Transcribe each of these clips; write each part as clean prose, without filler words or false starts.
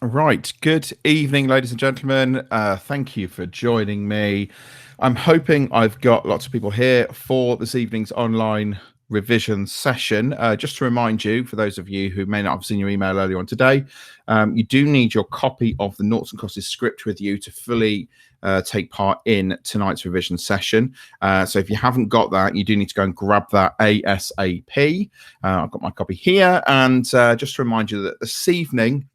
Right. Good evening, ladies and gentlemen. Thank you for joining me. I'm hoping I've got lots of people here for this evening's online revision session. Just to remind you, for those of you who may not have seen your email earlier on today, you do need your copy of the Noughts and Crosses script with you to fully take part in tonight's revision session. So if you haven't got that, you do need to go and grab that ASAP. I've got my copy here. And just to remind you that this evening,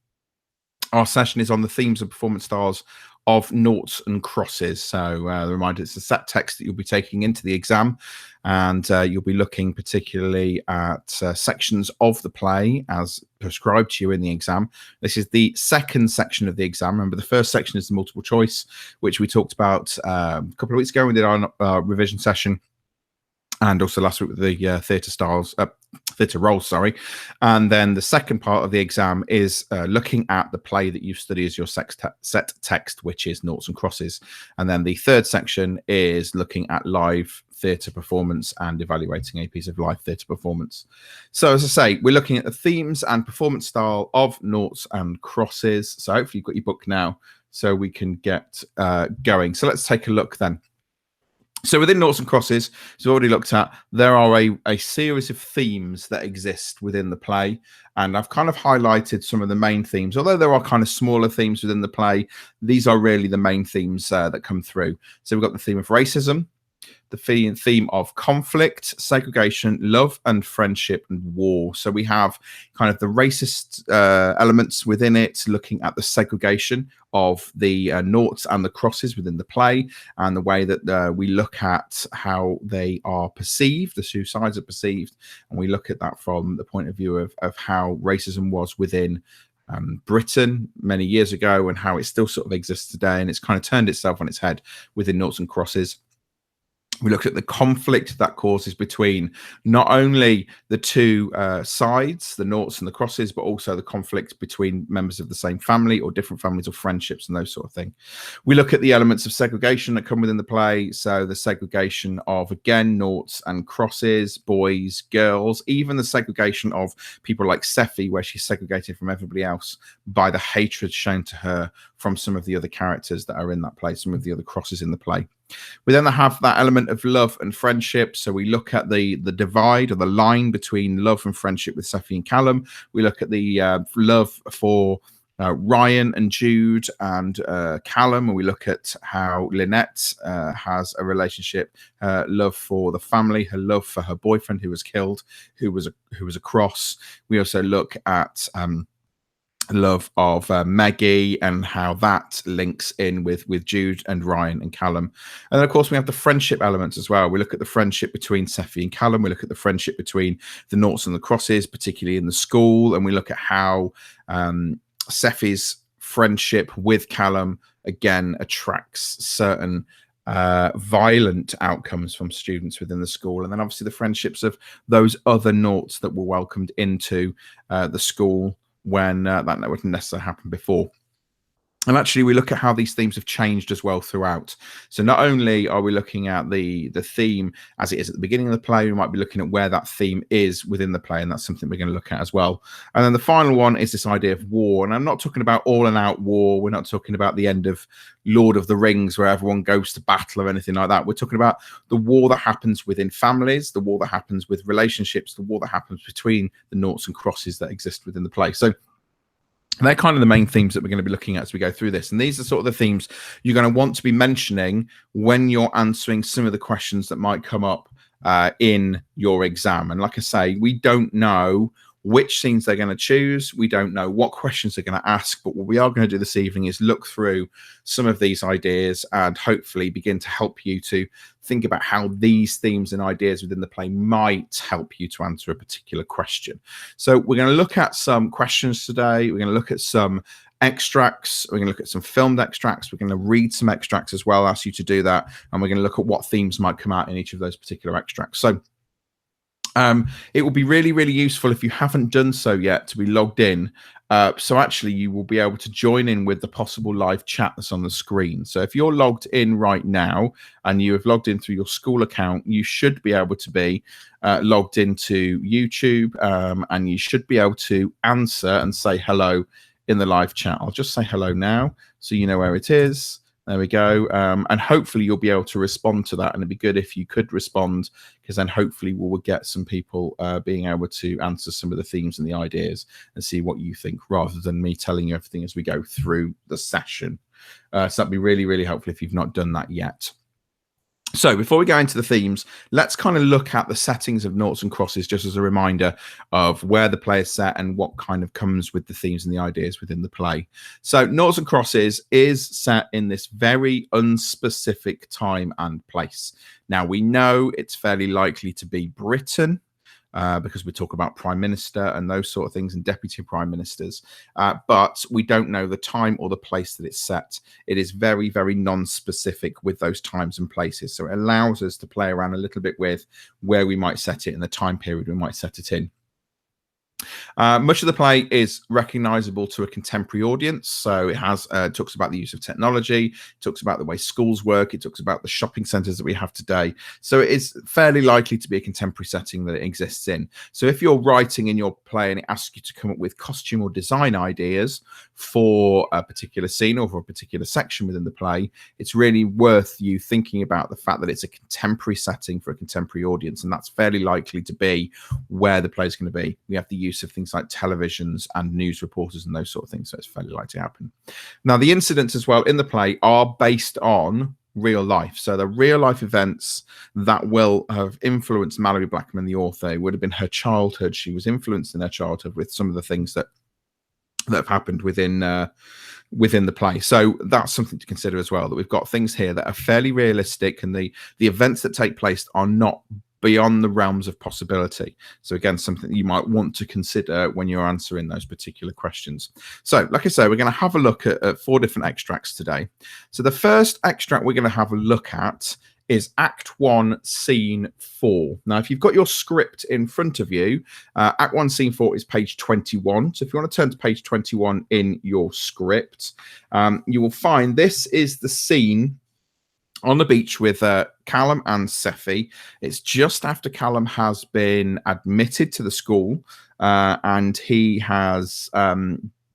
our session is on the themes and performance styles of Noughts and Crosses. So the reminder, it's a set text that you'll be taking into the exam, and you'll be looking particularly at sections of the play as prescribed to you in the exam. This is the second section of the exam. Remember, the first section is the multiple choice, which we talked about a couple of weeks ago. We did our revision session, and also last week with the theatre roles, sorry. And then the second part of the exam is looking at the play that you study as your set text, which is Noughts and Crosses. And then the third section is looking at live theatre performance and evaluating a piece of live theatre performance. So as I say, we're looking at the themes and performance style of Noughts and Crosses. So hopefully you've got your book now so we can get going. So let's take a look then. So within Noughts and Crosses, as we've already looked at, there are a series of themes that exist within the play. And I've kind of highlighted some of the main themes. Although there are kind of smaller themes within the play, these are really the main themes that come through. So we've got the theme of racism, the theme of conflict, segregation, love and friendship, and war. So we have kind of the racist elements within it, looking at the segregation of the Noughts and the Crosses within the play, and the way that we look at how they are perceived, the two sides are perceived, and we look at that from the point of view of how racism was within Britain many years ago and how it still sort of exists today, and it's kind of turned itself on its head within Noughts and Crosses. We looked at the conflict that causes between not only the two sides, the Noughts and the Crosses, but also the conflict between members of the same family or different families or friendships and those sort of things. We look at the elements of segregation that come within the play. So the segregation of, again, Noughts and Crosses, boys, girls, even the segregation of people like Sephi, where she's segregated from everybody else by the hatred shown to her from some of the other characters that are in that play, some of the other Crosses in the play. We then have that element of love and friendship. So we look at the divide or the line between love and friendship with Sephi and Callum. We look at the love for Ryan and Jude and Callum, and we look at how Lynette has a relationship, love for the family, her love for her boyfriend who was killed, who was a cross. We also look at love of Maggie and how that links in with Jude and Ryan and Callum. And then, of course, we have the friendship elements as well. We look at the friendship between Sephi and Callum. We look at the friendship between the Noughts and the Crosses, particularly in the school. And we look at how Sephi's friendship with Callum, again, attracts certain violent outcomes from students within the school. And then, obviously, the friendships of those other Noughts that were welcomed into the school when that wouldn't necessarily happen before. And actually, we look at how these themes have changed as well throughout. So not only are we looking at the theme as it is at the beginning of the play, we might be looking at where that theme is within the play, and that's something we're going to look at as well. And then the final one is this idea of war. And I'm not talking about all and out war. We're not talking about the end of Lord of the Rings where everyone goes to battle or anything like that. We're talking about the war that happens within families, the war that happens with relationships, the war that happens between the Noughts and Crosses that exist within the play. So they're kind of the main themes that we're going to be looking at as we go through this. And these are sort of the themes you're going to want to be mentioning when you're answering some of the questions that might come up in your exam. And like I say, we don't know which scenes they're going to choose. We don't know what questions they're going to ask. But what we are going to do this evening is look through some of these ideas and hopefully begin to help you to think about how these themes and ideas within the play might help you to answer a particular question. So we're going to look at some questions today. We're going to look at some extracts. We're going to look at some filmed extracts. We're going to read some extracts as well, ask you to do that. And we're going to look at what themes might come out in each of those particular extracts. So it will be really, really useful if you haven't done so yet to be logged in. So actually, you will be able to join in with the possible live chat that's on the screen. So if you're logged in right now and you have logged in through your school account, you should be able to be logged into YouTube, and you should be able to answer and say hello in the live chat. I'll just say hello now so you know where it is. There we go. And hopefully you'll be able to respond to that. And it'd be good if you could respond, because then hopefully we'll get some people being able to answer some of the themes and the ideas and see what you think, rather than me telling you everything as we go through the session. So that'd be really, really helpful if you've not done that yet. So before we go into the themes, let's kind of look at the settings of Noughts and Crosses, just as a reminder of where the play is set and what kind of comes with the themes and the ideas within the play. So Noughts and Crosses is set in this very unspecific time and place. Now, we know it's fairly likely to be Britain, because we talk about prime minister and those sort of things, and deputy prime ministers, but we don't know the time or the place that it's set. It is very, very non-specific with those times and places, so it allows us to play around a little bit with where we might set it and the time period we might set it in. Much of the play is recognizable to a contemporary audience. So it has talks about the use of technology, talks about the way schools work, it talks about the shopping centers that we have today. So it is fairly likely to be a contemporary setting that it exists in. So if you're writing in your play and it asks you to come up with costume or design ideas for a particular scene or for a particular section within the play, it's really worth you thinking about the fact that it's a contemporary setting for a contemporary audience, and that's fairly likely to be where the play is going to be. We have the use of things like televisions and news reporters and those sort of things, so it's fairly likely to happen. Now, the incidents as well in the play are based on real life, so the real life events that will have influenced Mallory Blackman, the author. It would have been her childhood. She was influenced in her childhood with some of the things that have happened within the play. So that's something to consider as well, that we've got things here that are fairly realistic, and the events that take place are not beyond the realms of possibility. So again, something you might want to consider when you're answering those particular questions. So like I say, we're going to have a look at 4 different extracts today. So the first extract we're going to have a look at is Act 1, Scene 4. Now, if you've got your script in front of you, Act 1, Scene 4 is page 21. So if you want to turn to page 21 in your script, you will find this is the scene on the beach with Callum and Seffi. It's just after Callum has been admitted to the school, and he has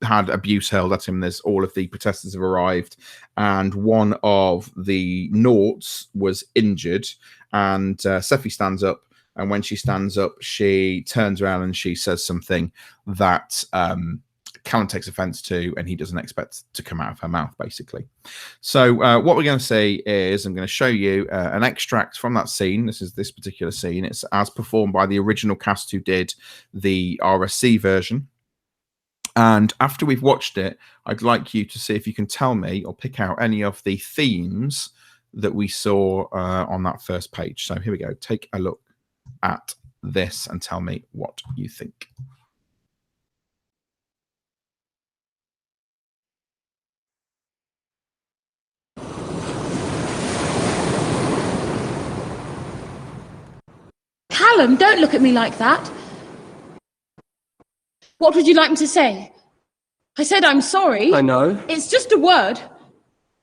had abuse hurled at him. There's all of the protesters have arrived, and one of the Noughts was injured, and Seffi stands up, and when she stands up, she turns around and she says something that Callum takes offense to, and he doesn't expect to come out of her mouth, basically. So what we're going to say is, I'm going to show you an extract from that scene. This is this particular scene. It's as performed by the original cast who did the RSC version. And after we've watched it, I'd like you to see if you can tell me or pick out any of the themes that we saw on that first page. So here we go. Take a look at this and tell me what you think. Callum, don't look at me like that. What would you like me to say? I said I'm sorry. I know. It's just a word.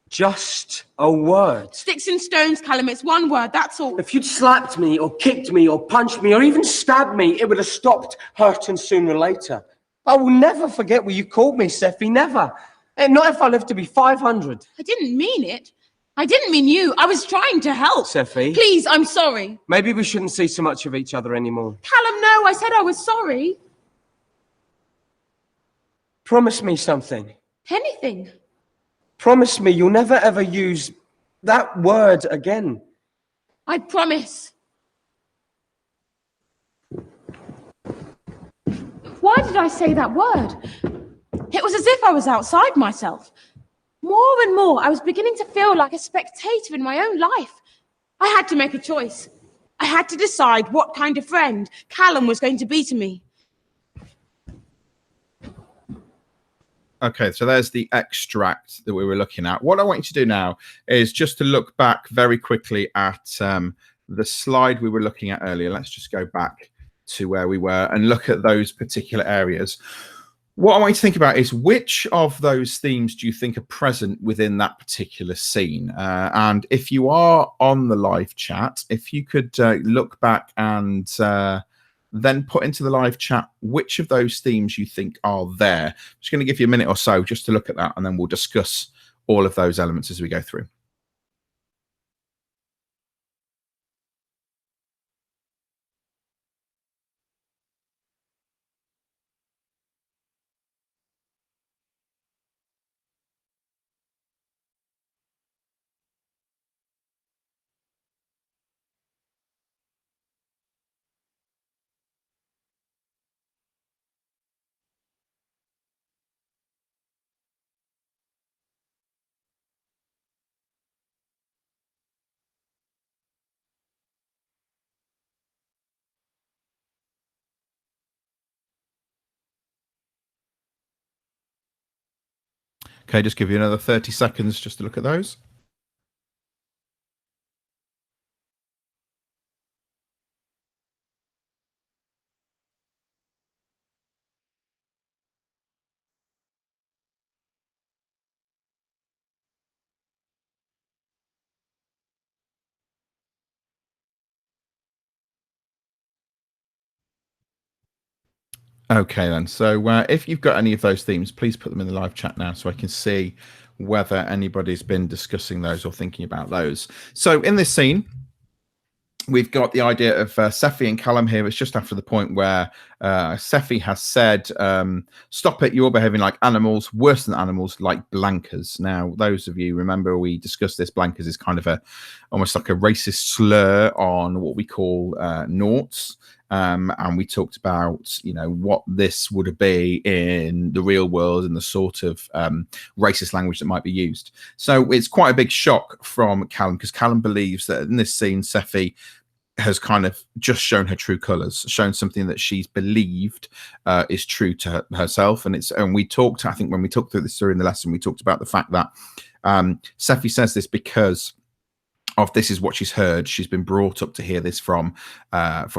Just a word. Sticks and stones, Callum. It's one word, that's all. If you'd slapped me or kicked me or punched me or even stabbed me, it would have stopped hurting sooner or later. I will never forget what you called me, Seffi, never. And not if I live to be 500. I didn't mean it. I didn't mean you. I was trying to help. Seffi. Please, I'm sorry. Maybe we shouldn't see so much of each other anymore. Callum, no, I said I was sorry. Promise me something. Anything. Promise me you'll never ever use that word again. I promise. Why did I say that word? It was as if I was outside myself. More and more, I was beginning to feel like a spectator in my own life. I had to make a choice. I had to decide what kind of friend Callum was going to be to me. Okay, so there's the extract that we were looking at. What I want you to do now is just to look back very quickly at the slide we were looking at earlier. Let's just go back to where we were and look at those particular areas. What I want you to think about is, which of those themes do you think are present within that particular scene? And if you are on the live chat, if you could look back and then put into the live chat which of those themes you think are there. I'm just going to give you a minute or so just to look at that, and then we'll discuss all of those elements as we go through. Okay, just give you another 30 seconds just to look at those. Okay, then. So if you've got any of those themes, please put them in the live chat now so I can see whether anybody's been discussing those or thinking about those. So in this scene, we've got the idea of Seffi and Callum here. It's just after the point where Seffi has said, stop it, you're behaving like animals, worse than animals, like blankers. Now, those of you remember we discussed this, blankers is kind of almost like a racist slur on what we call noughts. And we talked about, what this would be in the real world and the sort of racist language that might be used. So it's quite a big shock from Callum, because Callum believes that in this scene, Seffi has kind of just shown her true colors, shown something that she's believed is true to herself. And we talked, I think when we talked through this during the lesson, we talked about the fact that Seffi says this because of this is what she's heard. She's been brought up to hear this from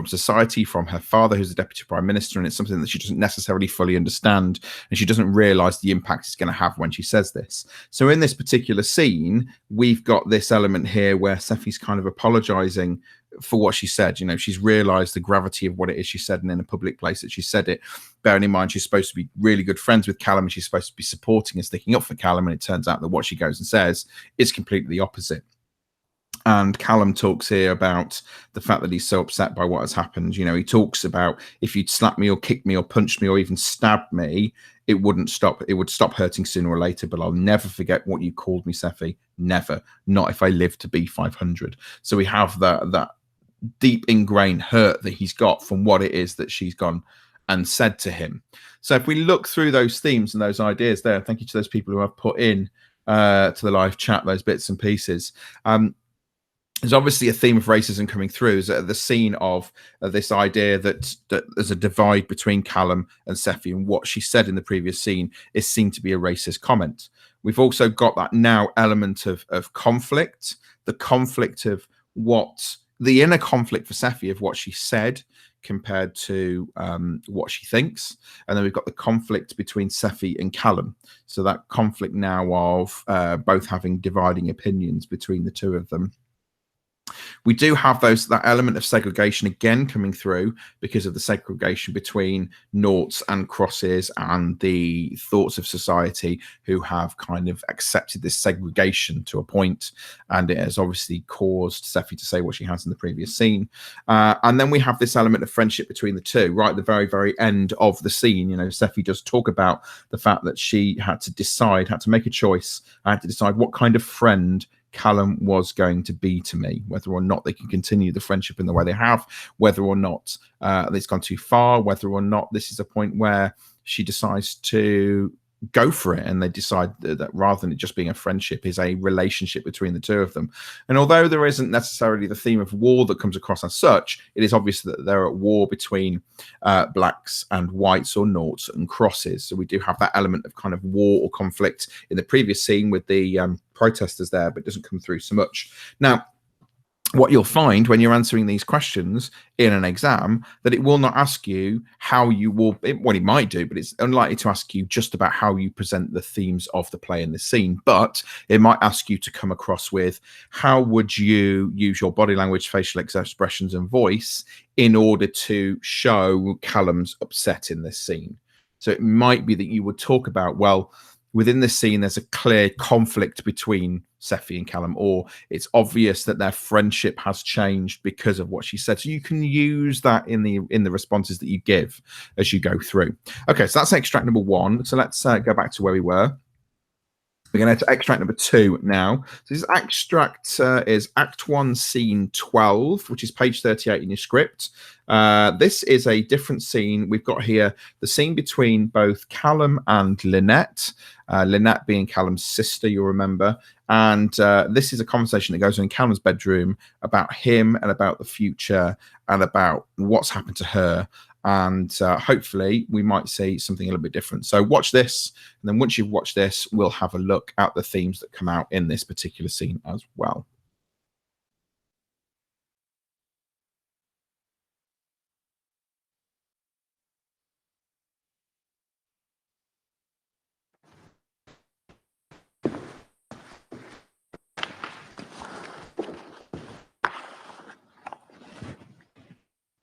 society, from her father, who's the deputy prime minister, and it's something that she doesn't necessarily fully understand, and she doesn't realize the impact it's going to have when she says this. So in this particular scene, we've got this element here where Seffi's kind of apologizing for what she said. She's realized the gravity of what it is she said, and in a public place that she said it. Bearing in mind, she's supposed to be really good friends with Callum, and she's supposed to be supporting and sticking up for Callum, and it turns out that what she goes and says is completely the opposite. And Callum talks here about the fact that he's so upset by what has happened. He talks about, if you'd slap me or kick me or punch me or even stab me, it wouldn't stop. It would stop hurting sooner or later, but I'll never forget what you called me, Seffi. Never. Not if I live to be 500. So we have that deep ingrained hurt that he's got from what it is that she's gone and said to him. So if we look through those themes and those ideas there, thank you to those people who have put in to the live chat those bits and pieces. There's obviously a theme of racism coming through. Is the scene of this idea that there's a divide between Callum and Seffi, and what she said in the previous scene is seen to be a racist comment. We've also got that now element of conflict, the conflict of the inner conflict for Seffi of what she said compared to what she thinks. And then we've got the conflict between Seffi and Callum. So that conflict now of both having dividing opinions between the two of them. We do have that element of segregation again coming through because of the segregation between noughts and crosses and the thoughts of society who have kind of accepted this segregation to a point, and it has obviously caused Seffi to say what she has in the previous scene. And then we have this element of friendship between the two right at the very, very end of the scene. Seffi does talk about the fact that she had to make a choice, had to decide what kind of friend Callum was going to be to me, whether or not they can continue the friendship in the way they have, whether or not it's gone too far, whether or not this is a point where she decides to go for it, and they decide that rather than it just being a friendship is a relationship between the two of them. And although there isn't necessarily the theme of war that comes across as such, it is obvious that they're at war between blacks and whites, or noughts and crosses. So we do have that element of kind of war or conflict in the previous scene with the protesters there, but it doesn't come through so much. Now, what you'll find when you're answering these questions in an exam, that it will not ask you how you will, well, it might do, but it's unlikely to ask you just about how you present the themes of the play in the scene. But it might ask you to come across with, how would you use your body language, facial expressions, and voice in order to show Callum's upset in this scene? So it might be that you would talk about, well, within this scene, there's a clear conflict between Sephi and Callum, or it's obvious that their friendship has changed because of what she said. So you can use that in the responses that you give as you go through. Okay, so that's extract number 1. So let's go back to where we were. We're going to extract number 2 now. So this extract is Act 1, Scene 12, which is page 38 in your script. This is a different scene. We've got here the scene between both Callum and Lynette. Lynette being Callum's sister, you'll remember. And this is a conversation that goes on in Callum's bedroom about him and about the future and about what's happened to her. And hopefully we might see something a little bit different. So watch this, and then once you've watched this, we'll have a look at the themes that come out in this particular scene as well.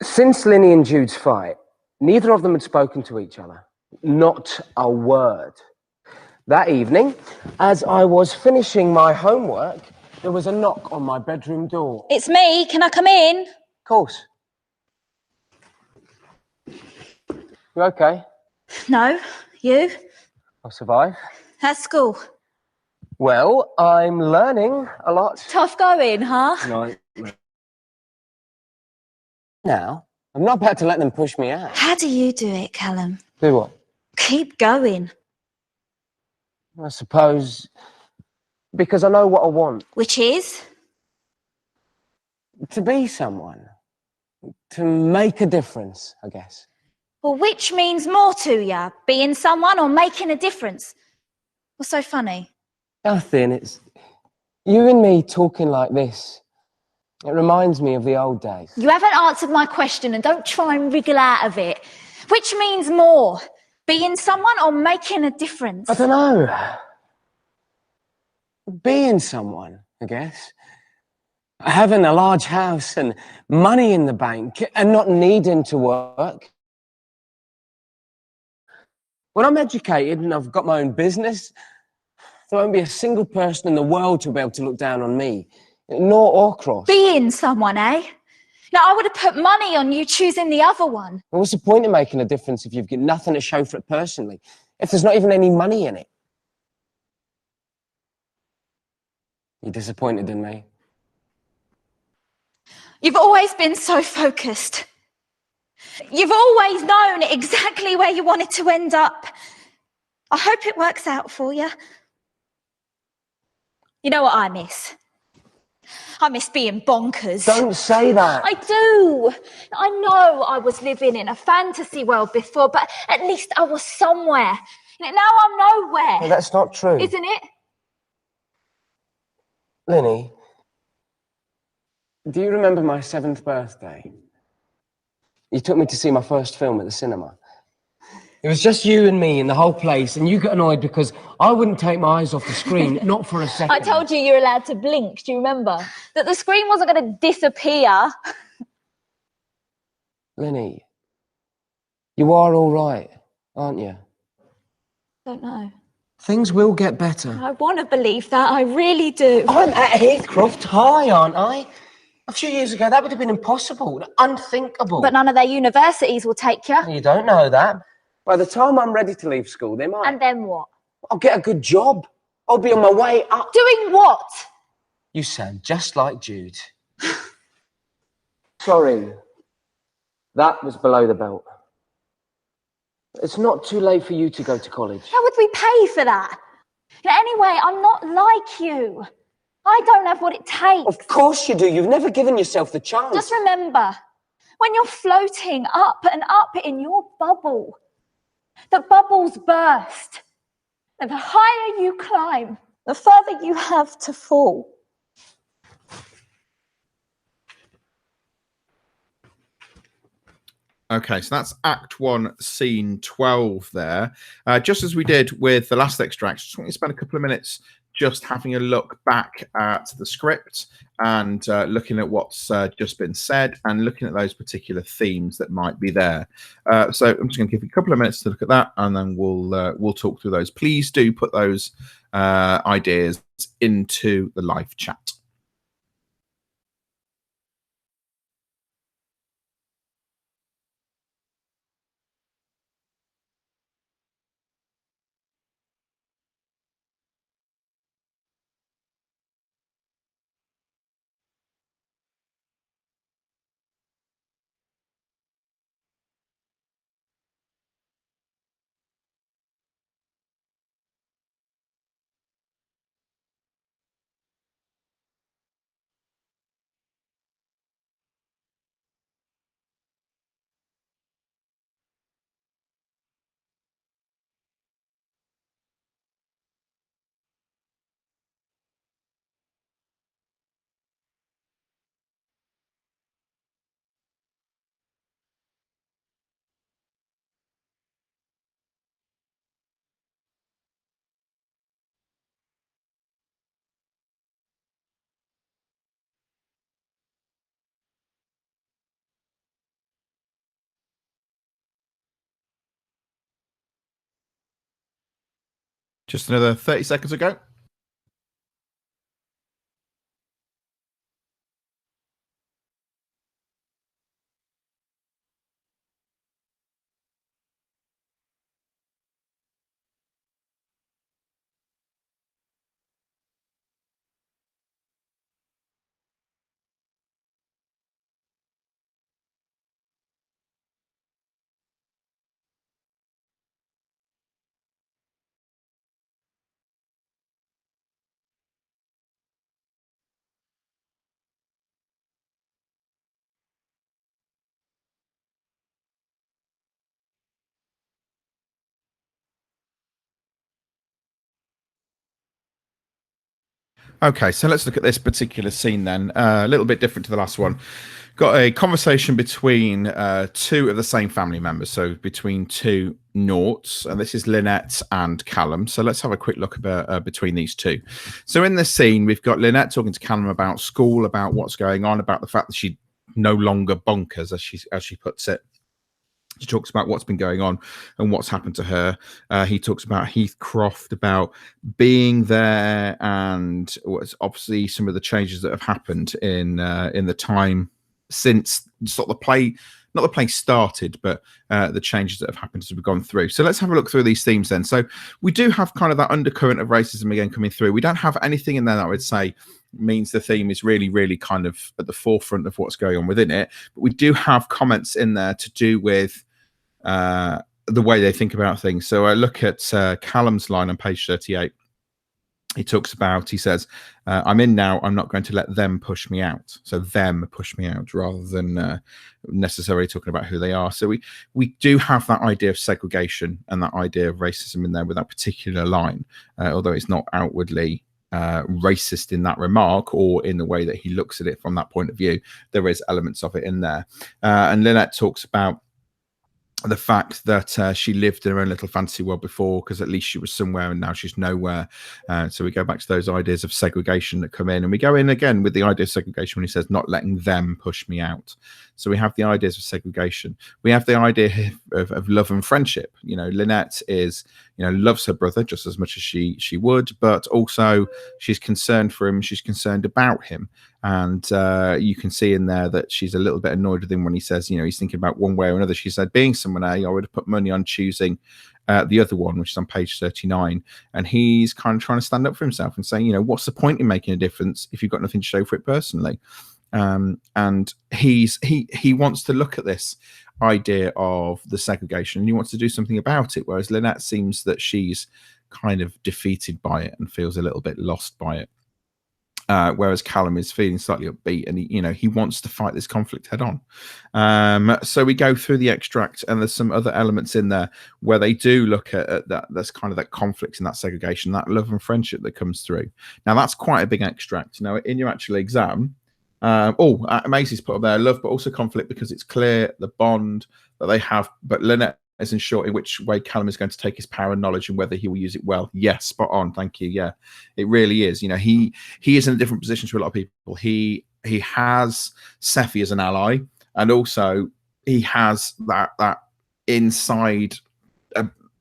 Since Linny and Jude's fight, neither of them had spoken to each other. Not a word. That evening, as I was finishing my homework, there was a knock on my bedroom door. It's me. Can I come in? Of course. You okay? No. You? I'll survive. How's school? Well, I'm learning a lot. Tough going, huh? No. Now, I'm not about to let them push me out. How do you do it, Callum? Do what? Keep going. I suppose because I know what I want. Which is? To be someone. To make a difference, I guess. Well, which means more to you? Being someone or making a difference? What's so funny? Nothing. It's you and me talking like this. It reminds me of the old days. You haven't answered my question, and don't try and wriggle out of it. Which means more? Being someone or making a difference? I don't know. Being someone, I guess. Having a large house and money in the bank and not needing to work. When I'm educated and I've got my own business, there won't be a single person in the world who'll be able to look down on me, nor or cross. Being someone, eh? Now, I would have put money on you choosing the other one. Well, what's the point of making a difference if you've got nothing to show for it personally? If there's not even any money in it? You're disappointed in me? You've always been so focused. You've always known exactly where you wanted to end up. I hope it works out for you. You know what I miss? I miss being bonkers. Don't say that. I do. I know I was living in a fantasy world before, but at least I was somewhere. Now I'm nowhere. No, that's not true. Isn't it? Linny, do you remember my 7th birthday? You took me to see my first film at the cinema. It was just you and me in the whole place, and you got annoyed because I wouldn't take my eyes off the screen, not for a second. I told you you're allowed to blink, do you remember? That the screen wasn't going to disappear. Linny, you are all right, aren't you? Don't know. Things will get better. I want to believe that, I really do. I'm at Heathcroft High, aren't I? A few years ago, that would have been impossible, unthinkable. But none of their universities will take you. You don't know that. By the time I'm ready to leave school, they might. And then what? I'll get a good job. I'll be on my way up. Doing what? You sound just like Jude. Sorry. That was below the belt. It's not too late for you to go to college. How would we pay for that? Anyway, I'm not like you. I don't have what it takes. Of course you do. You've never given yourself the chance. Just remember, when you're floating up and up in your bubble, the bubbles burst. And the higher you climb, the further you have to fall. Okay, so that's Act 1, Scene 12 there. Just as we did with the last extract, just want you to spend a couple of minutes just having a look back at the script and looking at what's just been said and looking at those particular themes that might be there. So I'm just going to give you a couple of minutes to look at that, and then we'll talk through those. Please do put those ideas into the live chat. Just another 30 seconds ago. Okay, so let's look at this particular scene then. A little bit different to the last one. Got a conversation between two of the same family members, so between two Noughts, and this is Lynette and Callum. So let's have a quick look about between these two. So in this scene, we've got Lynette talking to Callum about school, about what's going on, about the fact that she no longer bonkers, as she puts it. She talks about what's been going on and what's happened to her. He talks about Heathcroft, about being there, and what's obviously some of the changes that have happened in the time since sort of the play, not the play started, but the changes that have happened as we've gone through. So let's have a look through these themes then. So we do have kind of that undercurrent of racism again coming through. We don't have anything in there that I would say means the theme is really, really kind of at the forefront of what's going on within it. But we do have comments in there to do with the way they think about things. So I look at Callum's line on page 38. He talks about, he says, I'm in now, I'm not going to let them push me out. So them push me out rather than necessarily talking about who they are. So we do have that idea of segregation and that idea of racism in there with that particular line, although it's not outwardly racist in that remark or in the way that he looks at it from that point of view. There is elements of it in there. And Lynette talks about the fact that she lived in her own little fantasy world before, because at least she was somewhere and now she's nowhere. So we go back to those ideas of segregation that come in, and we go in again with the idea of segregation when he says not letting them push me out. So we have the ideas of segregation. We have the idea of love and friendship. You know, Lynette is, you know, loves her brother just as much as she would, but also she's concerned for him. She's concerned about him. And you can see in there that she's a little bit annoyed with him when he says, you know, he's thinking about one way or another. She said, being someone A, I would have put money on choosing the other one, which is on page 39. And he's kind of trying to stand up for himself and saying, you know, what's the point in making a difference if you've got nothing to show for it personally? And he wants to look at this idea of the segregation and he wants to do something about it. Whereas Lynette seems that she's kind of defeated by it and feels a little bit lost by it. Whereas Callum is feeling slightly upbeat and he wants to fight this conflict head on. So we go through the extract and there's some other elements in there where they do look at that. There's kind of that conflict and that segregation, that love and friendship that comes through. Now that's quite a big extract. Now in your actual exam, Maisie's put up there love, but also conflict because it's clear the bond that they have. But Lynette isn't sure in which way Callum is going to take his power and knowledge and whether he will use it well. Yes, spot on. Thank you. Yeah, it really is. You know, he is in a different position to a lot of people. He has Sephi as an ally, and also he has that inside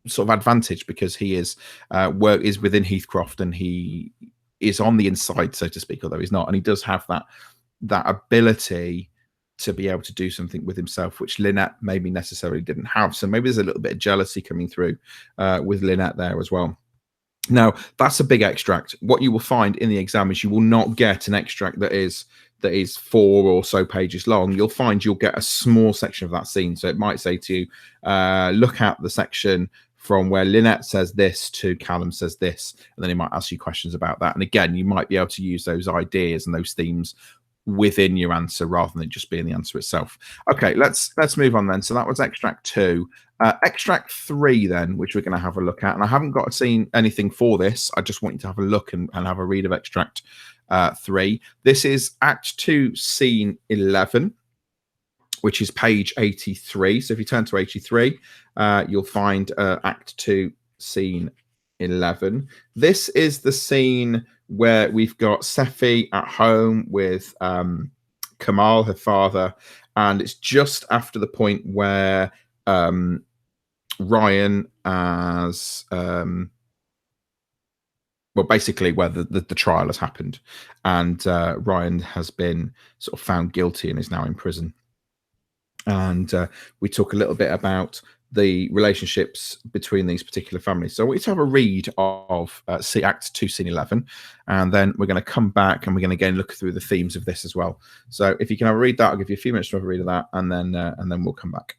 sort of advantage because he is within Heathcroft and he is on the inside, so to speak, although he's not, and he does have that ability to be able to do something with himself, which Lynette maybe necessarily didn't have. So maybe there's a little bit of jealousy coming through with Lynette there as well. Now, that's a big extract. What you will find in the exam is you will not get an extract that is 4 or so pages long. You'll find you'll get a small section of that scene. So it might say to you, look at the section from where Lynette says this to Callum says this, and then he might ask you questions about that. And again, you might be able to use those ideas and those themes within your answer rather than just being the answer itself. Okay, let's move on then. So that was extract 2. Extract 3 then, which we're going to have a look at, and I haven't got seen anything for this. I just want you to have a look and have a read of extract 3. This is Act 2, Scene 11, which is page 83. So if you turn to 83, you'll find Act 2, Scene 11. This is the scene where we've got Sephi at home with Kamal, her father, and it's just after the point where Ryan as basically where the trial has happened, and Ryan has been sort of found guilty and is now in prison. And we talk a little bit about the relationships between these particular families. So I want you to have a read of Act 2, Scene 11, and then we're going to come back and we're going to again look through the themes of this as well. So if you can have a read that, I'll give you a few minutes to have a read of that, and then we'll come back.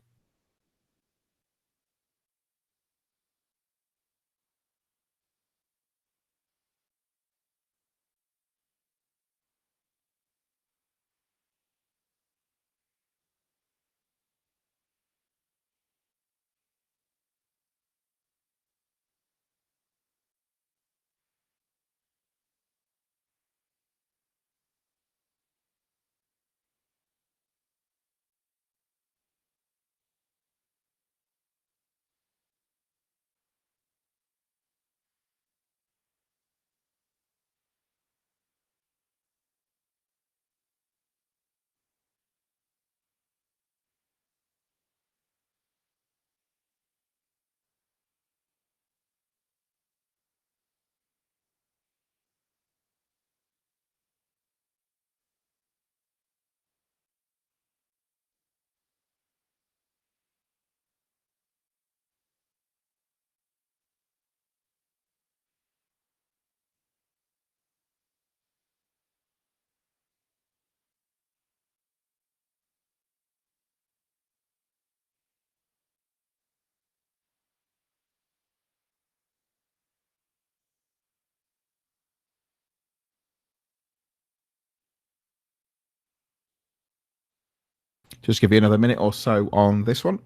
Just give you another minute or so on this one.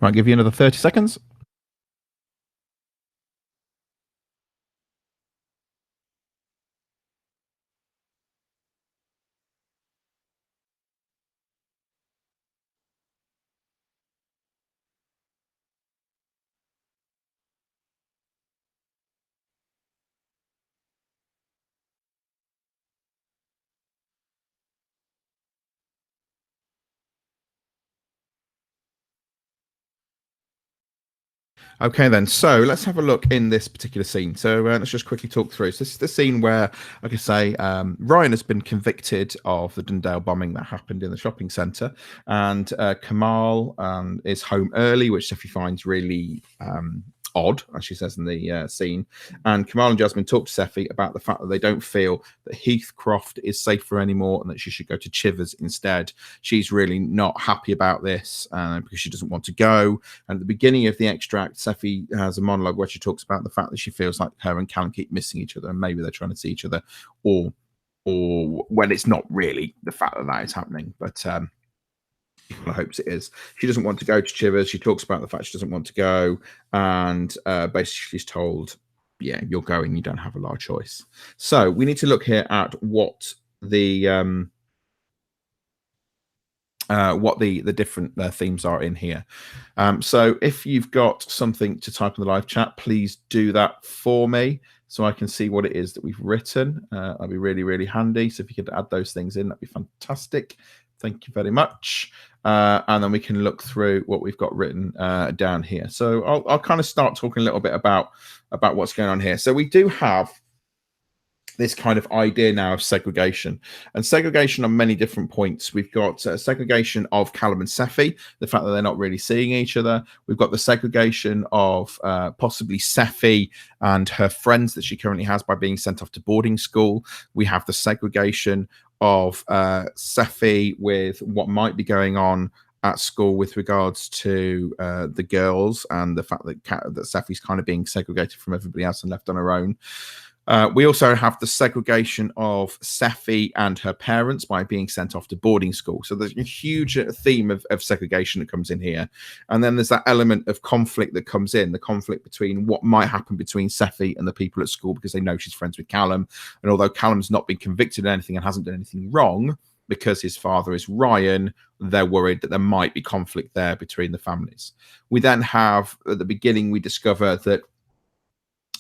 Right, give you another 30 seconds. Okay, then. So let's have a look in this particular scene. So let's just quickly talk through. So this is the scene where, like I say, Ryan has been convicted of the Dundale bombing that happened in the shopping centre, and Kamal is home early, which Sophie finds really odd, as she says in the scene. And Kamal and Jasmine talk to Seffi about the fact that they don't feel that Heathcroft is safer anymore and that she should go to Chivers instead. She's really not happy about this because she doesn't want to go. And at the beginning of the extract, Seffi has a monologue where she talks about the fact that she feels like her and Callum keep missing each other, and maybe they're trying to see each other, or when it's not really the fact that is happening, but I hopes it is. She doesn't want to go to Chivers. She talks about the fact she doesn't want to go, and basically she's told, yeah, you're going, you don't have a lot of choice. So we need to look here at what the different themes are in here. So if you've got something to type in the live chat, please do that for me so I can see what it is that we've written. That'd be really, really handy. So if you could add those things in, that'd be fantastic. Thank you very much. And then we can look through what we've got written down here. So I'll kind of start talking a little bit about what's going on here. So we do have this kind of idea now of segregation, and segregation on many different points. We've got segregation of Callum and Seffi, the fact that they're not really seeing each other. We've got the segregation of possibly Seffi and her friends that she currently has by being sent off to boarding school. We have the segregation of Seffi with what might be going on at school with regards to the girls, and the fact that Seffi's kind of being segregated from everybody else and left on her own. We also have the segregation of Seffi and her parents by being sent off to boarding school. So there's a huge theme of segregation that comes in here. And then there's that element of conflict that comes in, the conflict between what might happen between Seffi and the people at school, because they know she's friends with Callum. And although Callum's not been convicted of anything and hasn't done anything wrong, because his father is Ryan, they're worried that there might be conflict there between the families. We then have, at the beginning, we discover that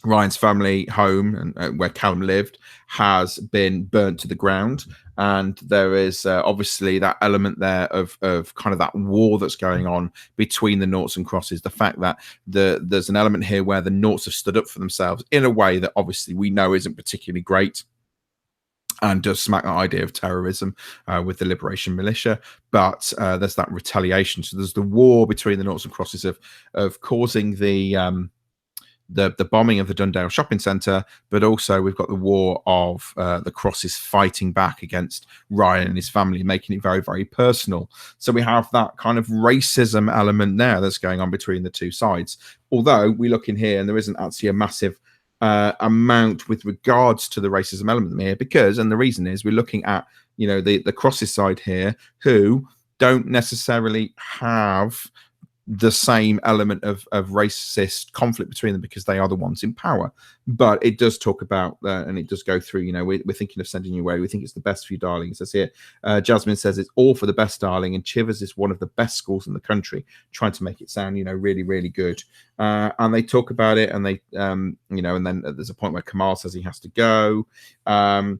Ryan's family home, and where Callum lived, has been burnt to the ground, and there is obviously that element there of kind of that war that's going on between the Noughts and Crosses. The fact that there's an element here where the Noughts have stood up for themselves in a way that obviously we know isn't particularly great, and does smack that idea of terrorism with the Liberation Militia. But there's that retaliation. So there's the war between the Noughts and Crosses of causing the bombing of the Dundale shopping centre, but also we've got the war of the Crosses fighting back against Ryan and his family, making it very, very personal. So we have that kind of racism element there that's going on between the two sides. Although we look in here and there isn't actually a massive amount with regards to the racism element here, because, and the reason is, we're looking at, you know, the Crosses side here, who don't necessarily have the same element of racist conflict between them because they are the ones in power. But it does talk about and it does go through, you know, we're thinking of sending you away. We think it's the best for you, darling. It says here, Jasmine says it's all for the best, darling, and Chivers is one of the best schools in the country, trying to make it sound, you know, really, really good. And they talk about it, and they, you know, and then there's a point where Kamal says he has to go. And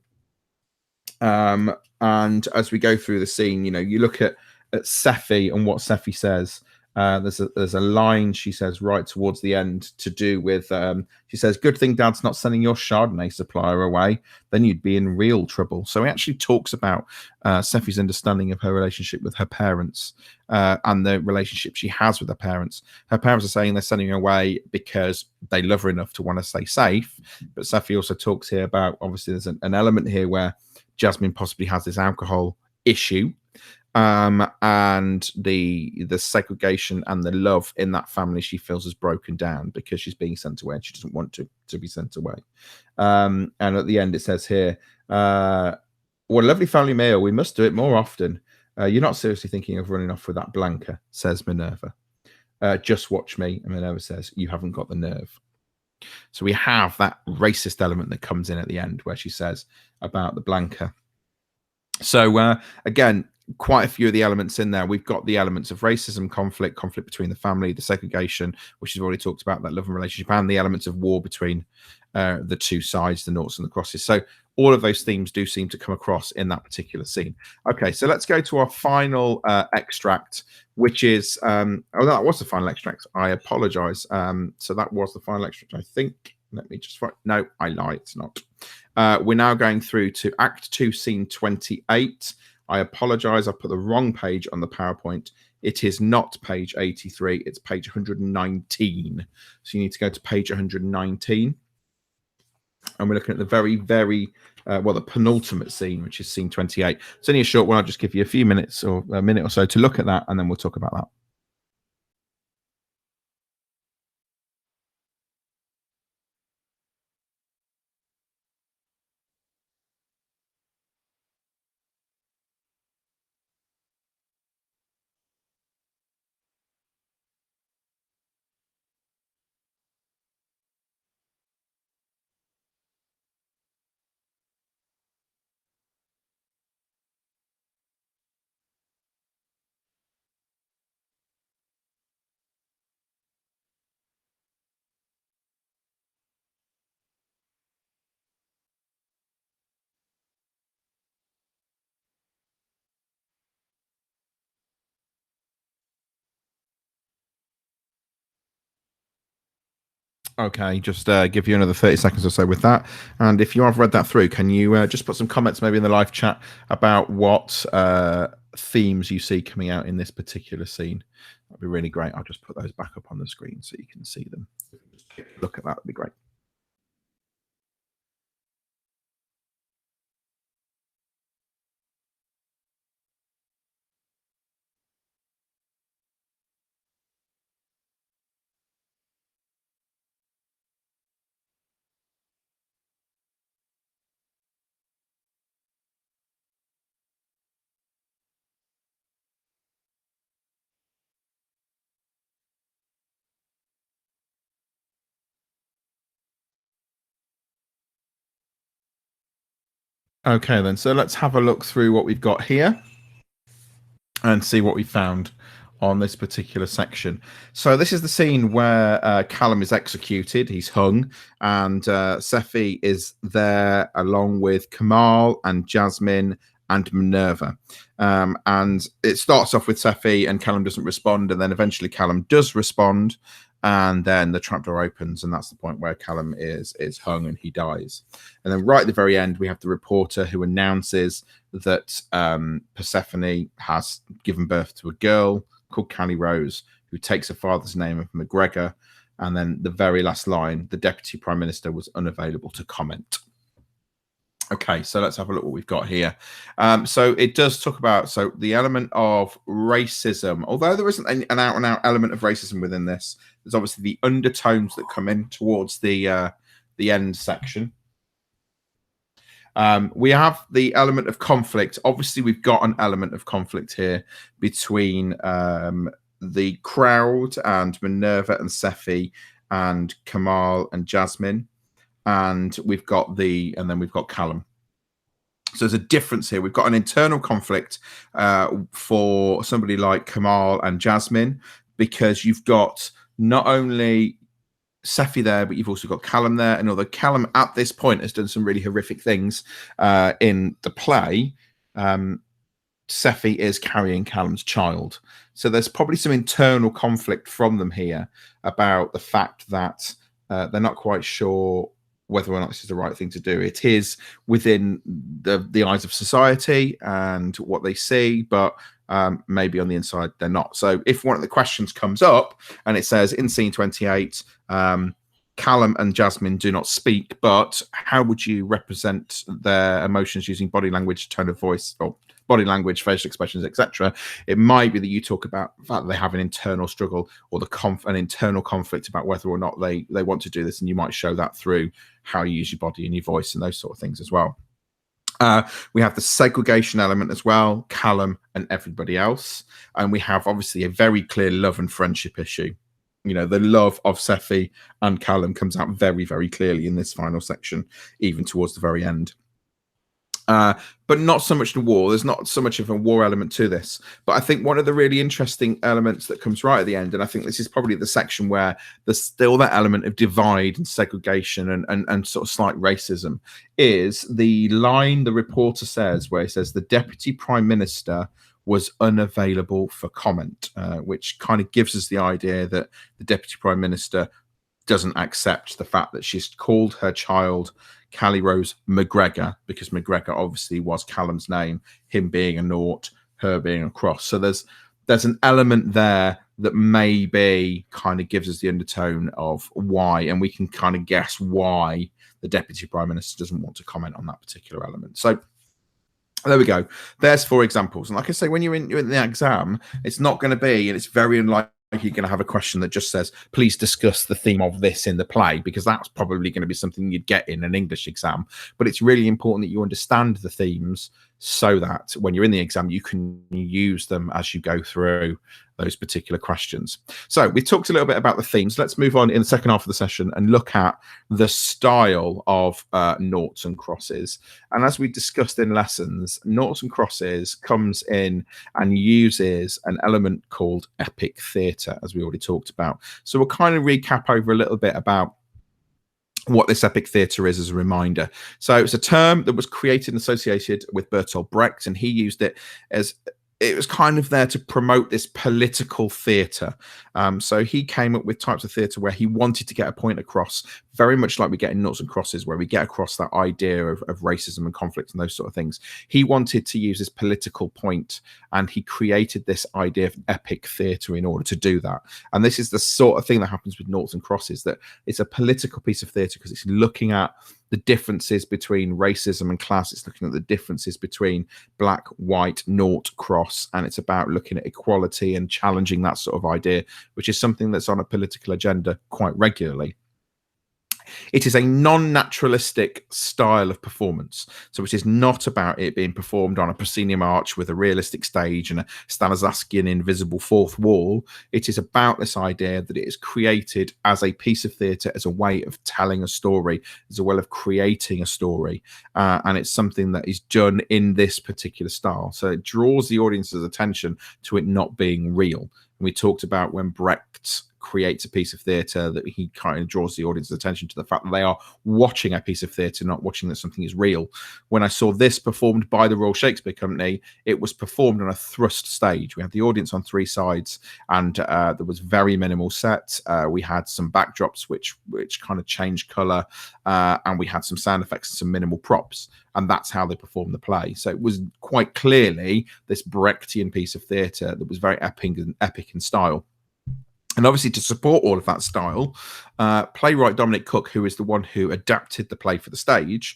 as we go through the scene, you know, you look at Seffi and what Seffi says. There's a line she says right towards the end to do with she says, good thing Dad's not sending your Chardonnay supplier away, then you'd be in real trouble. So he actually talks about Seffi's understanding of her relationship with her parents and the relationship she has with her parents. Her parents are saying they're sending her away because they love her enough to want to stay safe, but Seffi also talks here about, obviously there's an element here where Jasmine possibly has this alcohol issue, and the segregation and the love in that family she feels has broken down because she's being sent away and she doesn't want to be sent away. And at the end it says here, what a lovely family meal, we must do it more often. You're not seriously thinking of running off with that Blanca, says Minerva. Just watch me. And Minerva says, you haven't got the nerve. So we have that racist element that comes in at the end where she says about the Blanca. So again, quite a few of the elements in there. We've got the elements of racism, conflict between the family, the segregation, which we've already talked about, that love and relationship, and the elements of war between the two sides, the noughts and the crosses. So all of those themes do seem to come across in that particular scene. Okay, so let's go to our final extract, which is oh, that was the final extract. I apologize. So that was the final extract, I think. Let me just no, I lie, it's not. We're now going through to Act 2, Scene 28. I apologize, I put the wrong page on the PowerPoint. It is not page 83, it's page 119. So you need to go to page 119. And we're looking at the very, very, well, the penultimate scene, which is scene 28. It's only a short one. I'll just give you a few minutes or a minute or so to look at that, and then we'll talk about that. Okay, just give you another 30 seconds or so with that. And if you have read that through, can you just put some comments maybe in the live chat about what themes you see coming out in this particular scene? That'd be really great. I'll just put those back up on the screen so you can see them. Look at that, that'd be great. Okay, then. So let's have a look through what we've got here and see what we found on this particular section. So this is the scene where Callum is executed. He's hung, and Sephi is there along with Kamal and Jasmine and Minerva. And it starts off with Sephi, and Callum doesn't respond, and then eventually Callum does respond, and then the trapdoor opens, and that's the point where Callum is hung and he dies. And then right at the very end, we have the reporter who announces that Persephone has given birth to a girl called Callie Rose, who takes her father's name of McGregor. And then the very last line, the Deputy Prime Minister was unavailable to comment. Okay, so let's have a look what we've got here. So it does talk about the element of racism, although there isn't an out-and-out element of racism within this. There's obviously the undertones that come in towards the end section. We have the element of conflict. Obviously, we've got an element of conflict here between the crowd and Minerva and Sephi and Kamal and Jasmine. And we've got Callum. So there's a difference here. We've got an internal conflict for somebody like Kamal and Jasmine, because you've got not only Sephi there, but you've also got Callum there. And although Callum at this point has done some really horrific things in the play, Sephi is carrying Callum's child. So there's probably some internal conflict from them here about the fact that they're not quite sure whether or not this is the right thing to do. It is within the eyes of society and what they see, but maybe on the inside they're not. So if one of the questions comes up and it says in scene 28, Callum and Jasmine do not speak, but how would you represent their emotions using body language, tone of voice, or body language, facial expressions, etc.? It might be that you talk about the fact that they have an internal struggle or an internal conflict about whether or not they want to do this, and you might show that through how you use your body and your voice and those sort of things as well. We have the segregation element as well, Callum and everybody else, and we have obviously a very clear love and friendship issue. You know, the love of Sephi and Callum comes out very, very clearly in this final section, even towards the very end. but not so much the war. There's not so much of a war element to this. But I think one of the really interesting elements that comes right at the end, and I think this is probably the section where there's still that element of divide and segregation and sort of slight racism, is the line the reporter says, where he says the Deputy Prime Minister was unavailable for comment, which kind of gives us the idea that the Deputy Prime Minister doesn't accept the fact that she's called her child Callie Rose McGregor, because McGregor obviously was Callum's name, him being a naught, her being a cross. So there's an element there that maybe kind of gives us the undertone of why, and we can kind of guess why the Deputy Prime Minister doesn't want to comment on that particular element. So there we go. There's 4 examples. And like I say, when you're in the exam, it's not going to be, and it's very unlikely you're going to have a question that just says, please discuss the theme of this in the play, because that's probably going to be something you'd get in an English exam. But it's really important that you understand the themes so that when you're in the exam, you can use them as you go through those particular questions. So we talked a little bit about the themes. Let's move on in the second half of the session and look at the style of Noughts and Crosses. And as we discussed in lessons, Noughts and Crosses comes in and uses an element called epic theatre, as we already talked about. So we'll kind of recap over a little bit about what this epic theatre is as a reminder. So it's a term that was created and associated with Bertolt Brecht, and he used it as, it was kind of there to promote this political theatre. So he came up with types of theatre where he wanted to get a point across, very much like we get in Noughts and Crosses, where we get across that idea of racism and conflict and those sort of things. He wanted to use this political point, and he created this idea of epic theatre in order to do that. And this is the sort of thing that happens with Noughts and Crosses, that it's a political piece of theatre because it's looking at the differences between racism and class. It's looking at the differences between black, white, naught, cross, and it's about looking at equality and challenging that sort of idea, which is something that's on a political agenda quite regularly. It is a non-naturalistic style of performance. So it is not about it being performed on a proscenium arch with a realistic stage and a Stanislavskian invisible fourth wall. It is about this idea that it is created as a piece of theatre, as a way of telling a story, as a way of creating a story. And it's something that is done in this particular style. So it draws the audience's attention to it not being real. And we talked about when Brecht creates a piece of theatre, that he kind of draws the audience's attention to the fact that they are watching a piece of theatre, not watching that something is real. When I saw this performed by the Royal Shakespeare Company, it was performed on a thrust stage. We had the audience on 3 sides, and there was very minimal set. We had some backdrops which kind of changed colour, and we had some sound effects and some minimal props. And that's how they performed the play. So it was quite clearly this Brechtian piece of theatre that was very epic in style. And obviously, to support all of that style, playwright Dominic Cook, who is the one who adapted the play for the stage,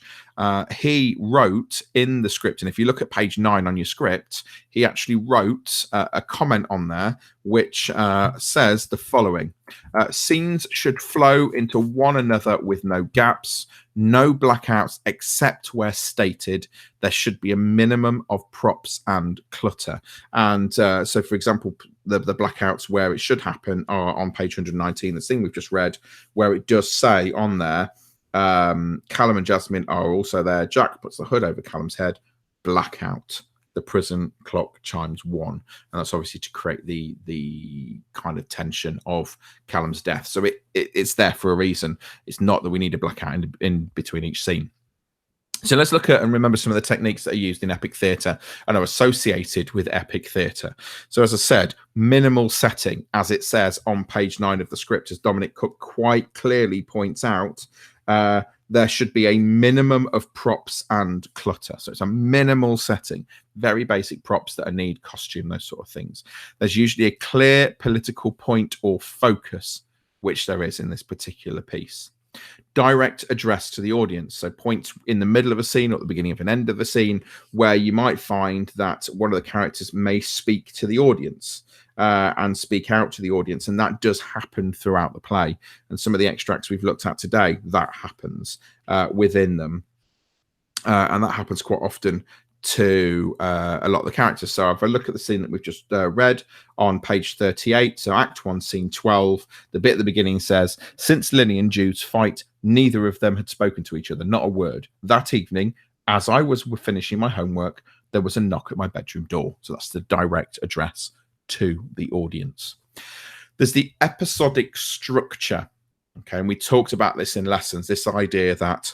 he wrote in the script, and if you look at page 9 on your script, he actually wrote a comment on there which says the following: scenes should flow into one another with no gaps, no blackouts except where stated. There should be a minimum of props and clutter. And so, for example, the blackouts where it should happen are on page 119, the scene we've just read, where it does say on there, Callum and Jasmine are also there. Jack puts the hood over Callum's head. Blackout. The prison clock chimes 1, and that's obviously to create the kind of tension of Callum's death. So it's there for a reason. It's not that we need a blackout in between each scene. So let's look at and remember some of the techniques that are used in epic theatre and are associated with epic theatre. So as I said, minimal setting, as it says on page 9 of the script, as Dominic Cook quite clearly points out, there should be a minimum of props and clutter. So it's a minimal setting, very basic props that need costume, those sort of things. There's usually a clear political point or focus, which there is in this particular piece. Direct address to the audience, so points in the middle of a scene or at the beginning of an end of a scene where you might find that one of the characters may speak to the audience and speak out to the audience, and that does happen throughout the play. And some of the extracts we've looked at today, that happens within them, and that happens quite often to a lot of the characters. So if I look at the scene that we've just read on page 38, so Act 1, Scene 12, the bit at the beginning says, since Linny and Jude's fight, neither of them had spoken to each other, not a word. That evening, as I was finishing my homework, there was a knock at my bedroom door. So that's the direct address to the audience. There's the episodic structure. Okay, and we talked about this in lessons, this idea that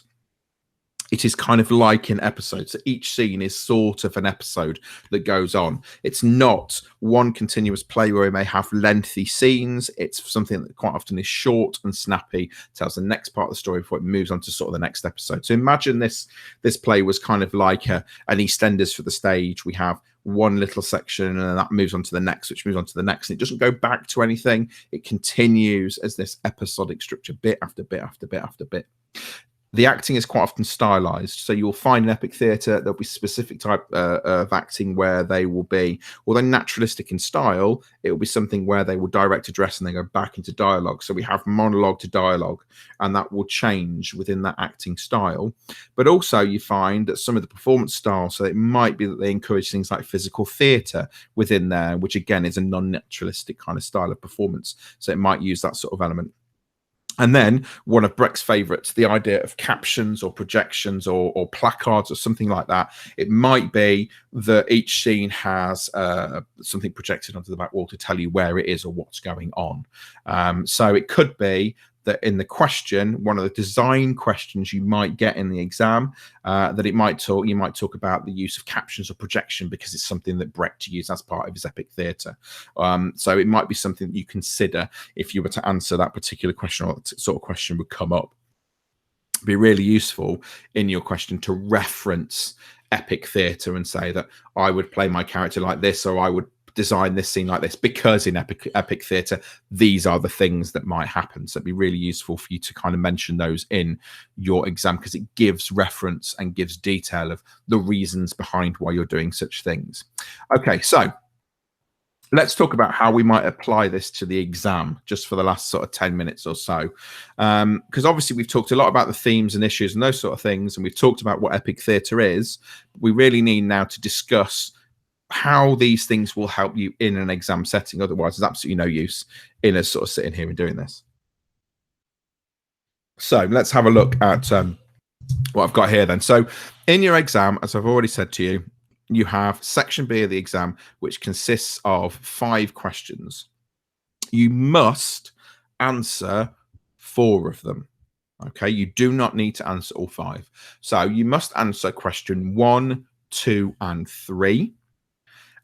it is kind of like in episodes. So each scene is sort of an episode that goes on. It's not one continuous play where we may have lengthy scenes. It's something that quite often is short and snappy, tells the next part of the story before it moves on to sort of the next episode. So imagine this play was kind of like an EastEnders for the stage. We have one little section and then that moves on to the next, which moves on to the next. And it doesn't go back to anything. It continues as this episodic structure, bit after bit after bit after bit. The acting is quite often stylized. So you'll find in epic theatre, there'll be specific type of acting where they will be, although naturalistic in style, it will be something where they will direct address and they go back into dialogue. So we have monologue to dialogue, and that will change within that acting style. But also you find that some of the performance styles, so it might be that they encourage things like physical theatre within there, which again is a non-naturalistic kind of style of performance. So it might use that sort of element. And then one of Brecht's favourites, the idea of captions or projections or placards or something like that. It might be that each scene has something projected onto the back wall to tell you where it is or what's going on. So it could be that in the question, one of the design questions you might get in the exam, that you might talk about the use of captions or projection because it's something that Brecht used as part of his epic theatre. So it might be something that you consider if you were to answer that particular question, or that sort of question would come up. It'd be really useful in your question to reference epic theatre and say that I would play my character like this, or I would design this scene like this because in epic theatre these are the things that might happen. So it'd be really useful for you to kind of mention those in your exam because it gives reference and gives detail of the reasons behind why you're doing such things. Okay, so let's talk about how we might apply this to the exam just for the last sort of 10 minutes or so, because obviously we've talked a lot about the themes and issues and those sort of things, and we've talked about what epic theatre is. We really need now to discuss how these things will help you in an exam setting. Otherwise, there's absolutely no use in us sort of sitting here and doing this. So let's have a look at what I've got here then. So in your exam, as I've already said to you, you have section B of the exam, which consists of 5 questions. You must answer 4 of them. Okay, you do not need to answer all 5. So you must answer question 1, 2, and 3.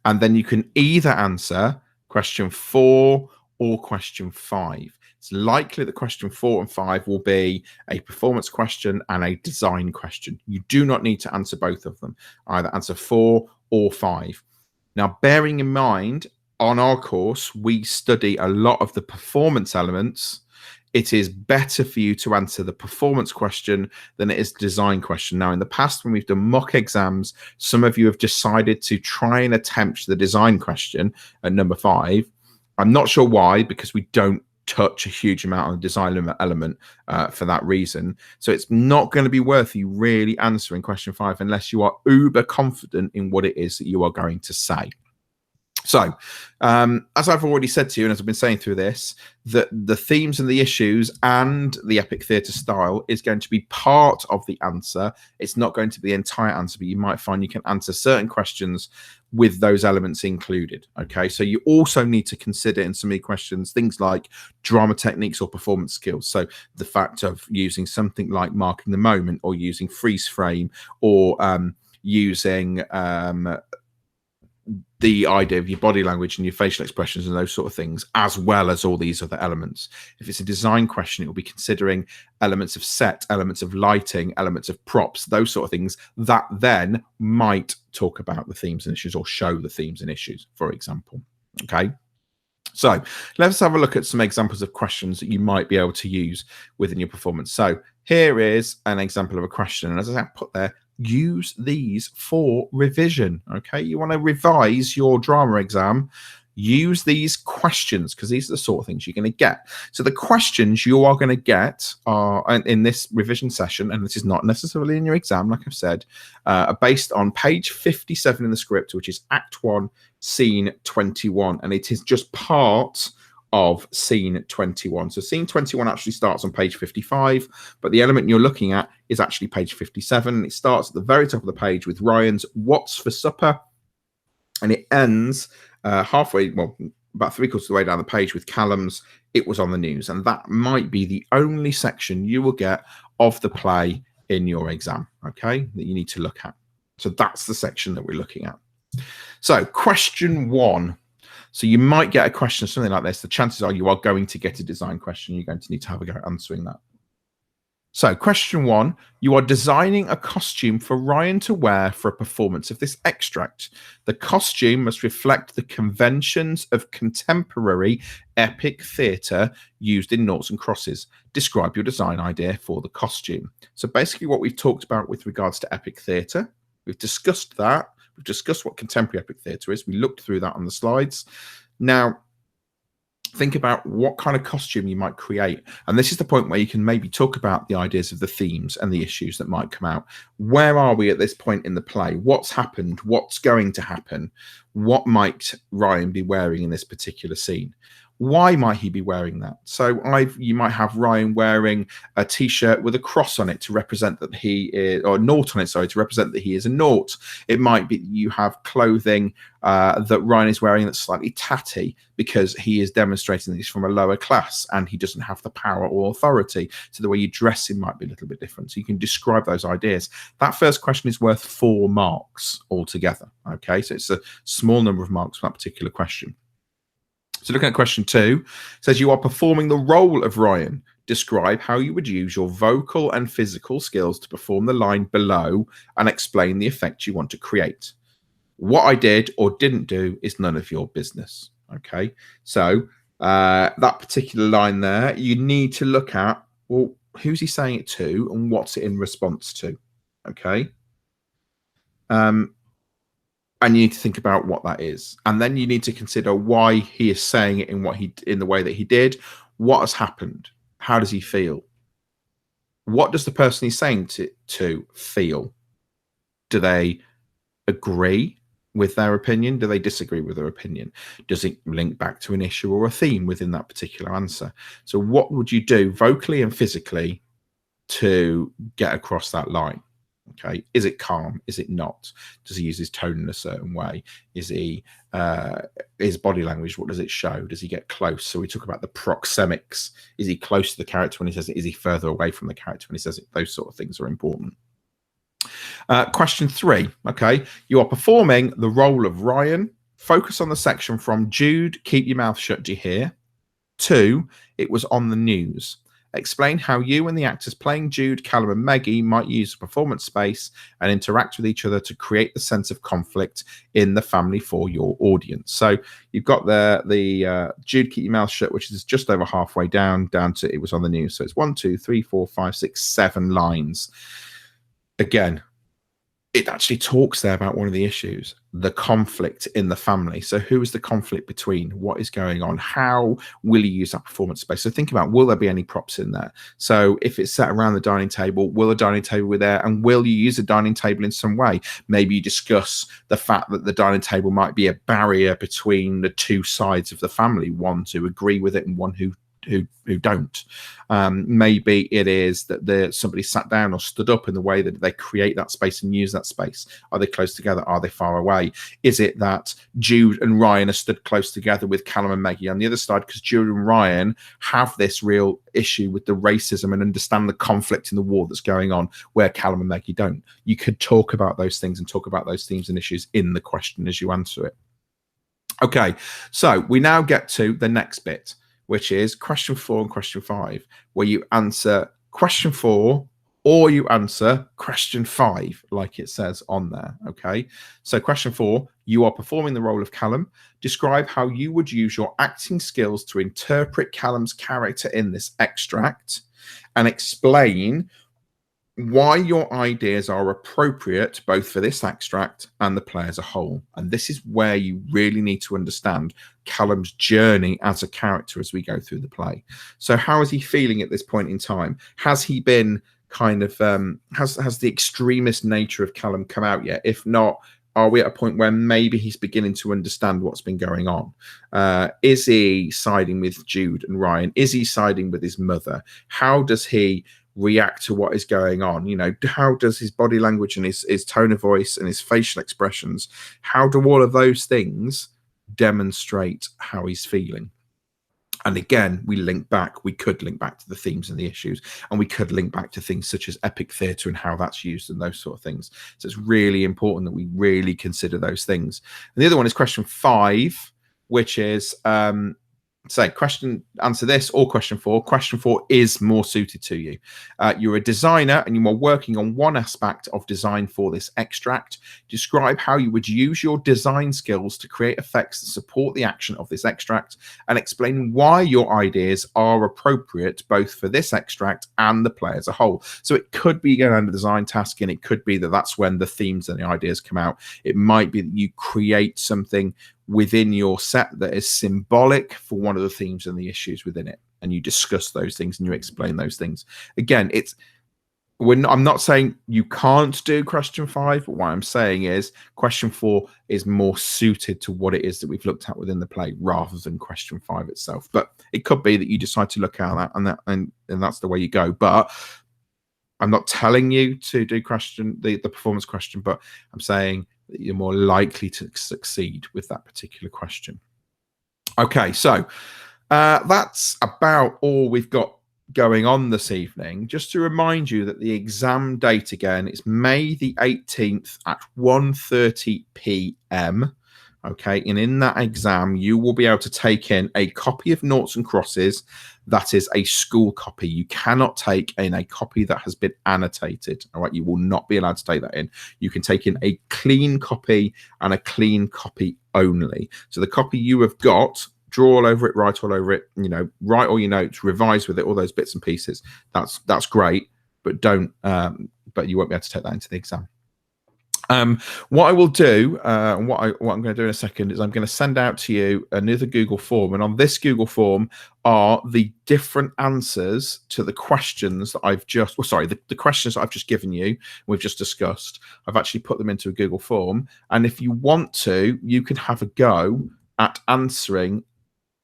And then you can either answer question 4 or question 5. It's likely that question 4 and 5 will be a performance question and a design question. You do not need to answer both of them, either answer 4 or 5. Now, bearing in mind, on our course, we study a lot of the performance elements. It is better for you to answer the performance question than it is the design question. Now, in the past, when we've done mock exams, some of you have decided to try and attempt the design question at number 5. I'm not sure why, because we don't touch a huge amount on the design element for that reason. So it's not going to be worth you really answering question 5 unless you are uber confident in what it is that you are going to say. So, as I've already said to you, and as I've been saying through this, that the themes and the issues and the epic theatre style is going to be part of the answer. It's not going to be the entire answer, but you might find you can answer certain questions with those elements included. Okay, so you also need to consider in some of the questions things like drama techniques or performance skills. So the fact of using something like marking the moment, or using freeze frame, or using the idea of your body language and your facial expressions and those sort of things, as well as all these other elements. If it's a design question, it will be considering elements of set, elements of lighting, elements of props, those sort of things that then might talk about the themes and issues or show the themes and issues, for example. Okay. So let's have a look at some examples of questions that you might be able to use within your performance. So here is an example of a question. And as I put there, use these for revision. Okay, you want to revise your drama exam, use these questions, because these are the sort of things you're going to get. So the questions you are going to get are in this revision session, and this is not necessarily in your exam, like I've said, are based on page 57 in the script, which is Act 1, Scene 21, and it is just part of scene 21. So scene 21 actually starts on page 55, but the element you're looking at is actually page 57. It starts at the very top of the page with Ryan's "What's for supper?" and it ends halfway, well, about 3/4 of the way down the page with Callum's "It was on the news." And that might be the only section you will get of the play in your exam, okay, that you need to look at. So that's the section that we're looking at. So question 1. So you might get a question, something like this. The chances are you are going to get a design question. You're going to need to have a go at answering that. So question 1, you are designing a costume for Ryan to wear for a performance of this extract. The costume must reflect the conventions of contemporary epic theatre used in Noughts and Crosses. Describe your design idea for the costume. So basically what we've talked about with regards to epic theatre, we've discussed that. We've discussed what contemporary epic theatre is. We looked through that on the slides. Now, think about what kind of costume you might create. And this is the point where you can maybe talk about the ideas of the themes and the issues that might come out. Where are we at this point in the play? What's happened? What's going to happen? What might Ryan be wearing in this particular scene? Why might he be wearing that? So you might have Ryan wearing a t-shirt with a cross on it to represent that he is, or a nought on it, sorry, to represent that he is a nought. It might be you have clothing that Ryan is wearing that's slightly tatty because he is demonstrating that he's from a lower class and he doesn't have the power or authority. So the way you dress him might be a little bit different. So you can describe those ideas. That first question is worth 4 marks altogether. Okay, so it's a small number of marks for that particular question. So looking at question 2, it says you are performing the role of Ryan. Describe how you would use your vocal and physical skills to perform the line below and explain the effect you want to create. What I did or didn't do is none of your business. Okay, so that particular line there, you need to look at, well, who's he saying it to and what's it in response to? Okay. And you need to think about what that is. And then you need to consider why he is saying it in the way that he did. What has happened? How does he feel? What does the person he's saying to feel? Do they agree with their opinion? Do they disagree with their opinion? Does it link back to an issue or a theme within that particular answer? So what would you do vocally and physically to get across that line? Okay, is it calm? Is it not? Does he use his tone in a certain way? Is he his body language? What does it show? Does he get close? So we talk about the proxemics. Is he close to the character when he says it? Is he further away from the character when he says it? Those sort of things are important. Question 3. Okay, you are performing the role of Ryan. Focus on the section from Jude, keep your mouth shut, do you hear? 2, it was on the news. Explain how you and the actors playing Jude, Callum and Maggie might use the performance space and interact with each other to create the sense of conflict in the family for your audience. So you've got the Jude, keep your mouth shut, which is just over halfway down to it was on the news. So it's 1, 2, 3, 4, 5, 6, 7 lines. Again, it actually talks there about one of the issues, the conflict in the family. So who is the conflict between? What is going on? How will you use that performance space? So think about, will there be any props in there? So if it's set around the dining table, will the dining table be there? And will you use the dining table in some way? Maybe you discuss the fact that the dining table might be a barrier between the two sides of the family, one who agree with it and one who don't. Maybe it is that somebody sat down or stood up in the way that they create that space and use that space. Are they close together? Are they far away? Is it that Jude and Ryan are stood close together with Callum and Maggie on the other side because Jude and Ryan have this real issue with the racism and understand the conflict in the war that's going on where Callum and Maggie don't? You could talk about those things and talk about those themes and issues in the question as you answer it. Okay, so we now get to the next bit, which is question 4 and question 5, where you answer question 4 or you answer question 5, like it says on there. Okay, so question 4, you are performing the role of Callum. Describe how you would use your acting skills to interpret Callum's character in this extract and explain why your ideas are appropriate both for this extract and the play as a whole. And this is where you really need to understand Callum's journey as a character as we go through the play. So how is he feeling at this point in time? Has he been kind of has the extremist nature of Callum come out yet? If not, are we at a point where maybe he's beginning to understand what's been going on? Is he siding with Jude and Ryan? Is he siding with his mother? How does he react to what is going on? You know, how does his body language and his tone of voice and his facial expressions, how do all of those things demonstrate how he's feeling? And again, we could link back to the themes and the issues, and we could link back to things such as epic theatre and how that's used and those sort of things. So it's really important that we really consider those things. And the other one is question 5, which is answer this or question 4. Question 4 is more suited to you. You're a designer and you are working on one aspect of design for this extract. Describe how you would use your design skills to create effects that support the action of this extract, and explain why your ideas are appropriate both for this extract and the play as a whole. So it could be going under design task, and it could be that that's when the themes and the ideas come out. It might be that you create something within your set that is symbolic for one of the themes and the issues within it, and you discuss those things and you explain those things. Again, I'm not saying you can't do question 5, but what I'm saying is question 4 is more suited to what it is that we've looked at within the play rather than question 5 itself. But it could be that you decide to look at that and that's the way you go. But I'm not telling you to do the performance question, but I'm saying that you're more likely to succeed with that particular question. Okay, so that's about all we've got going on this evening. Just to remind you that the exam date again is May the 18th at 1:30 p.m. Okay, and in that exam, you will be able to take in a copy of Noughts and Crosses. That is a school copy. You cannot take in a copy that has been annotated. All right, you will not be allowed to take that in. You can take in a clean copy and a clean copy only. So the copy you have got, draw all over it, write all over it, you know, write all your notes, revise with it, all those bits and pieces. That's great, but but you won't be able to take that into the exam. What I will do, what I'm going to do in a second, is I'm going to send out to you another Google form, and on this Google form are the different answers to the questions that I've just, the questions that I've just given you, we've just discussed. I've actually put them into a Google form, and if you want to, you can have a go at answering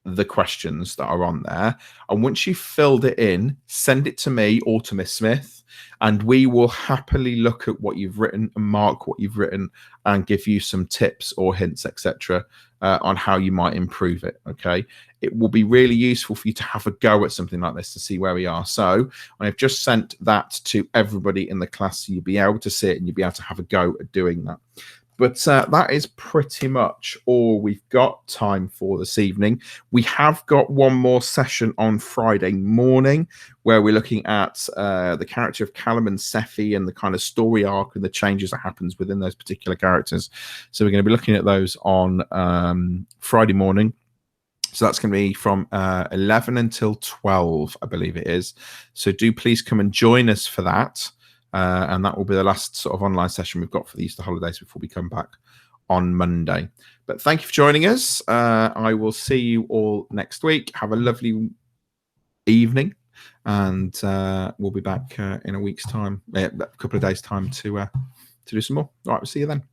the questions that are on there. And once you've filled it in, send it to me or to Miss Smith, and we will happily look at what you've written and mark what you've written and give you some tips or hints, etc., on how you might improve it. Okay, it will be really useful for you to have a go at something like this to see where we are. So I've just sent that to everybody in the class, so you'll be able to see it and you'll be able to have a go at doing that. But that is pretty much all we've got time for this evening. We have got one more session on Friday morning where we're looking at the character of Callum and Sephi and the kind of story arc and the changes that happens within those particular characters. So we're going to be looking at those on Friday morning. So that's going to be from 11 until 12, I believe it is. So do please come and join us for that. And that will be the last sort of online session we've got for the Easter holidays before we come back on Monday. But thank you for joining us. I will see you all next week. Have a lovely evening, and we'll be back in a week's time, a couple of days' time to do some more. All right, we'll see you then.